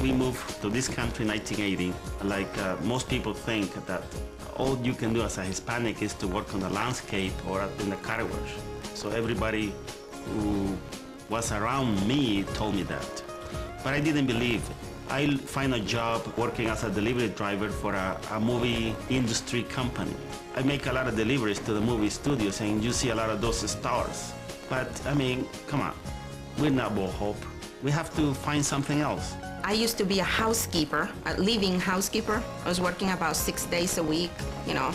we moved to this country in 1980, like most people think that all you can do as a Hispanic is to work on the landscape or in the car wash. So everybody who was around me told me that. But I didn't believe it. I find a job working as a delivery driver for a movie industry company. I make a lot of deliveries to the movie studios and you see a lot of those stars. But I mean, come on, we're not Bob. We have to find something else. I used to be a housekeeper, a living housekeeper. I was working about 6 days a week, you know,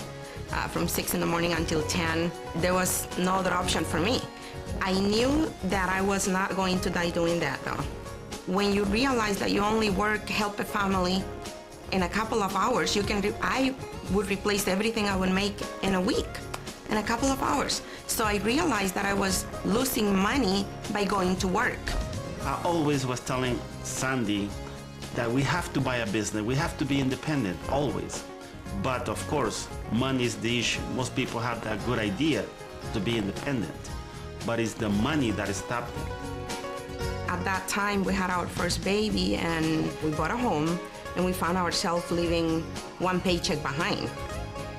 from 6 in the morning until 10. There was no other option for me. I knew that I was not going to die doing that though. When you realize that you only work, help a family in a couple of hours, I would replace everything I would make in a week, in a couple of hours. So I realized that I was losing money by going to work. I always was telling Sandy that we have to buy a business, we have to be independent, always. But of course, money is the issue. Most people have that good idea to be independent, but it's the money that is stopping. At that time, we had our first baby and we bought a home and we found ourselves living one paycheck behind.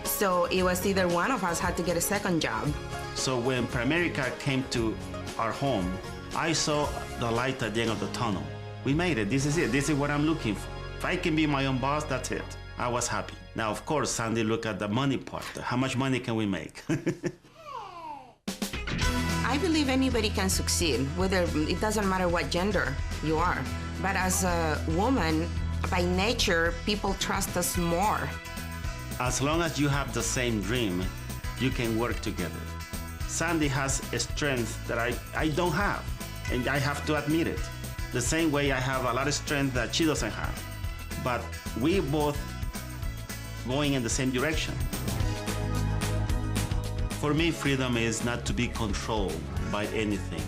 So it was either one of us had to get a second job. So when Primerica came to our home, I saw the light at the end of the tunnel. We made it, this is it, this is what I'm looking for. If I can be my own boss, that's it. I was happy. Now, of course, Sandy looked at the money part. How much money can we make? I believe anybody can succeed, whether it doesn't matter what gender you are. But as a woman, by nature, people trust us more. As long as you have the same dream, you can work together. Sandy has a strength that I don't have, and I have to admit it. The same way I have a lot of strength that she doesn't have. But we both going in the same direction. For me, freedom is not to be controlled by anything,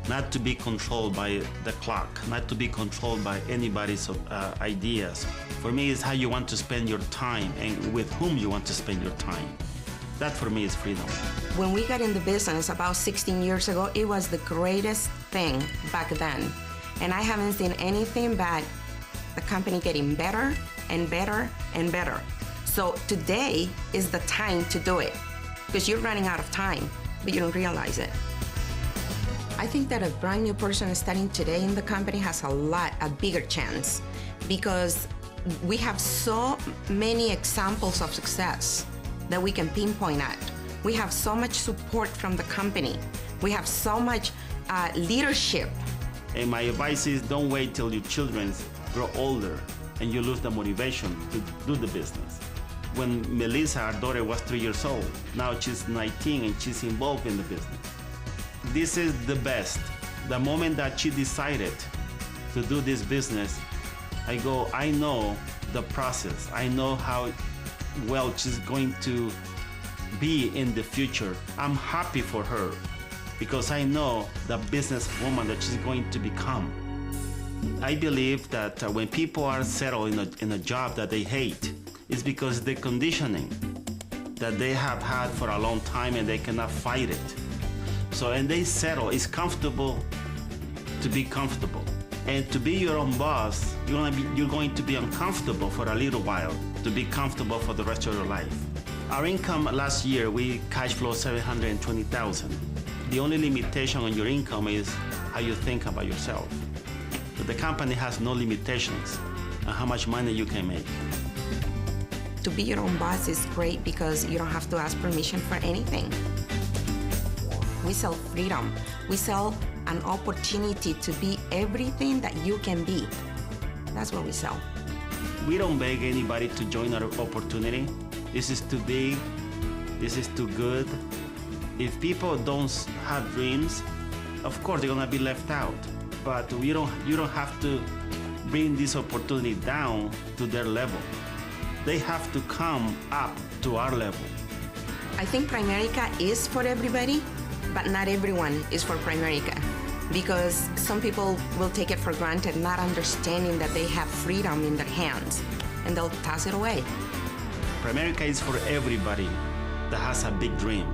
not to be controlled by the clock, not to be controlled by anybody's ideas. For me, it's how you want to spend your time and with whom you want to spend your time. That for me is freedom. When we got in the business about 16 years ago, it was the greatest thing back then. And I haven't seen anything but the company getting better and better and better. So today is the time to do it, because you're running out of time, but you don't realize it. I think that a brand new person starting today in the company has a bigger chance, because we have so many examples of success that we can pinpoint at. We have so much support from the company. We have so much leadership. And my advice is don't wait till your children grow older and you lose the motivation to do the business. When Melissa, our daughter, was 3 years old, now she's 19 and she's involved in the business. This is the best. The moment that she decided to do this business, I know the process. I know how well she's going to be in the future. I'm happy for her because I know the businesswoman that she's going to become. I believe that when people are settled in a job that they hate, it's because the conditioning that they have had for a long time and they cannot fight it. So, and they settle, it's comfortable to be comfortable. And to be your own boss, you're going to be uncomfortable for a little while to be comfortable for the rest of your life. Our income last year, we cash flow $720,000. The only limitation on your income is how you think about yourself. But the company has no limitations on how much money you can make. To be your own boss is great because you don't have to ask permission for anything. We sell freedom. We sell an opportunity to be everything that you can be. That's what we sell. We don't beg anybody to join our opportunity. This is too big. This is too good. If people don't have dreams, of course they're gonna be left out. But you don't have to bring this opportunity down to their level. They have to come up to our level. I think Primerica is for everybody, but not everyone is for Primerica, because some people will take it for granted, not understanding that they have freedom in their hands, and they'll toss it away. Primerica is for everybody that has a big dream.